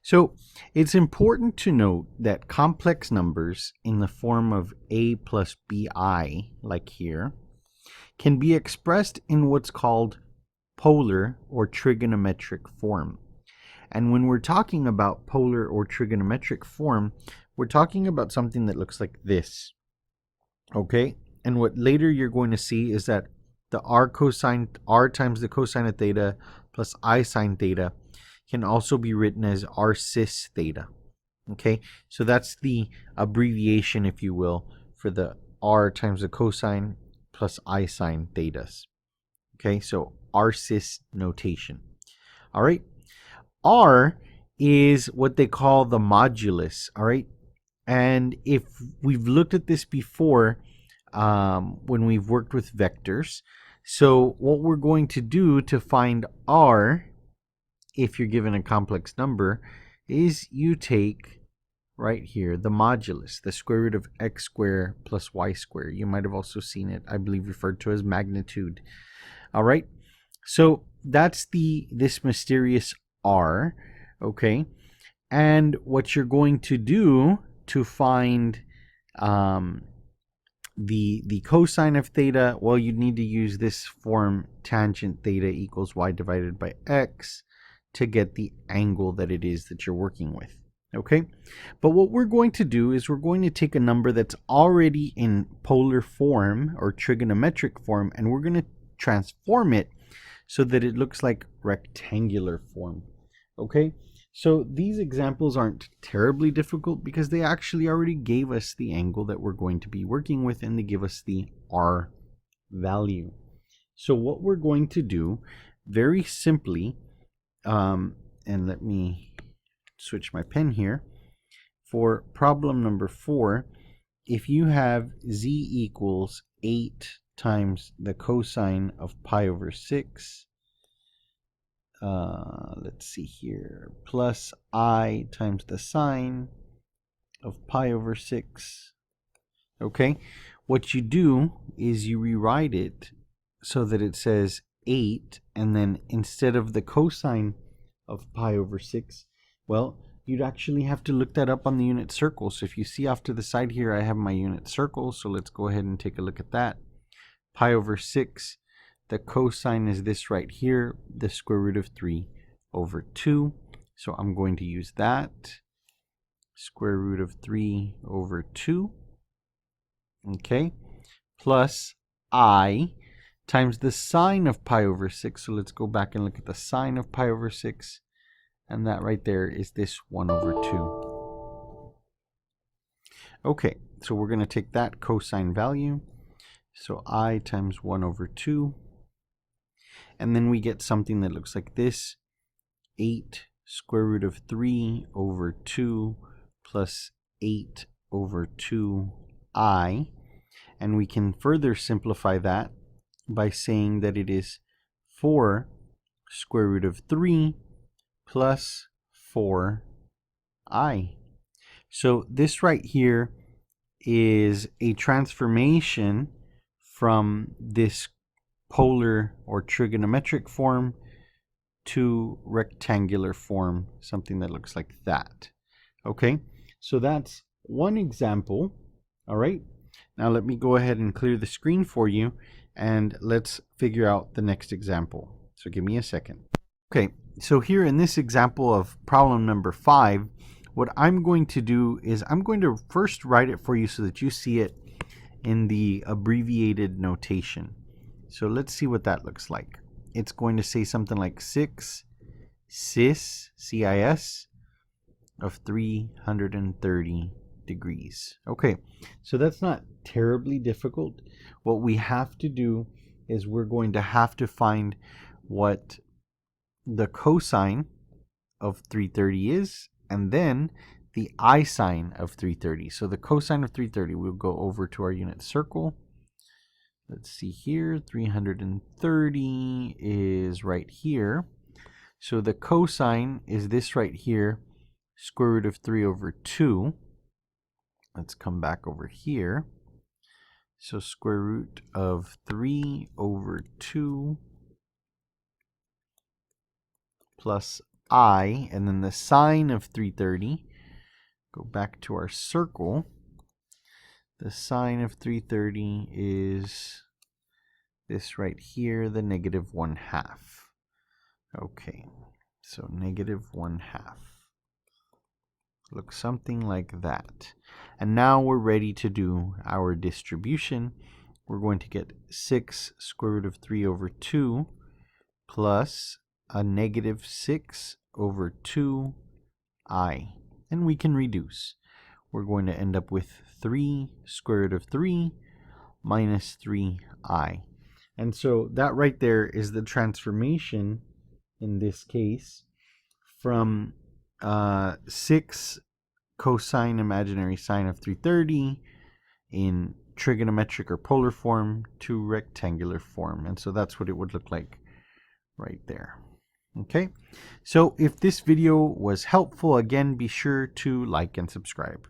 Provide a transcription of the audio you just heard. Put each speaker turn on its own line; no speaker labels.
So it's important to note that complex numbers in the form of a plus bi, like here, can be expressed in what's called polar or trigonometric form. And when we're talking about polar or trigonometric form, we're talking about something that looks like this. Okay? And what later you're going to see is that the r times the cosine of theta plus I sine theta can also be written as r cis theta. Okay? So that's the abbreviation, if you will, for the r times the cosine plus I sine thetas. Okay? So r cis notation. All right? R is what they call the modulus, all right? And if we've looked at this before when we've worked with vectors, so what we're going to do to find R, if you're given a complex number, is you take right here the modulus, the square root of x squared plus y squared. You might have also seen it, I believe, referred to as magnitude. All right, so that's this mysterious R, okay? And what you're going to do to find the cosine of theta, well, you need to use this form, tangent theta equals y divided by x, to get the angle that it is that you're working with, okay? But what we're going to do is we're going to take a number that's already in polar form or trigonometric form, and we're going to transform it so that it looks like rectangular form. Okay, so these examples aren't terribly difficult because they actually already gave us the angle that we're going to be working with, and they give us the R value. So what we're going to do very simply, and let me switch my pen here, for problem number 4, if you have z equals 8 times the cosine of pi over 6, let's see here, plus I times the sine of pi over 6. Okay, what you do is you rewrite it so that it says 8, and then instead of the cosine of pi over 6, well, you'd actually have to look that up on the unit circle. So if you see off to the side here, I have my unit circle, so let's go ahead and take a look at that. Pi over 6, the cosine is this right here, the square root of 3 over 2. So I'm going to use that. Square root of 3 over 2. Okay. Plus I times the sine of pi over 6. So let's go back and look at the sine of pi over 6. And that right there is this 1 over 2. Okay. So we're going to take that cosine value. So I times 1 over 2. And then we get something that looks like this. 8 square root of 3 over 2 plus 8 over 2i. And we can further simplify that by saying that it is 4 square root of 3 plus 4i. So this right here is a transformation from this polar or trigonometric form to rectangular form, something that looks like that. Okay, so that's one example. All right, now let me go ahead and clear the screen for you, and let's figure out the next example. So give me a second. Okay, so here in this example of problem number 5, what I'm going to do is I'm going to first write it for you so that you see it in the abbreviated notation. So let's see what that looks like. It's going to say something like 6 cis, CIS, of 330 degrees. Okay, so that's not terribly difficult. What we have to do is we're going to have to find what the cosine of 330 is, and then the I sine of 330. So the cosine of 330, we'll go over to our unit circle. Let's see here, 330 is right here. So the cosine is this right here, square root of 3 over 2. Let's come back over here. So square root of 3 over 2 plus I, and then the sine of 330. Go back to our circle. The sine of 330 is this right here, the negative 1/2. Okay, so negative 1/2. Looks something like that. And now we're ready to do our distribution. We're going to get 6 square root of 3 over 2 plus a negative 6 over 2i. And we can reduce. We're going to end up with 3 square root of 3 minus 3i. And so that right there is the transformation, in this case, from 6 cosine imaginary sine of 330 in trigonometric or polar form to rectangular form. And so that's what it would look like right there. Okay, so if this video was helpful, again, be sure to like and subscribe.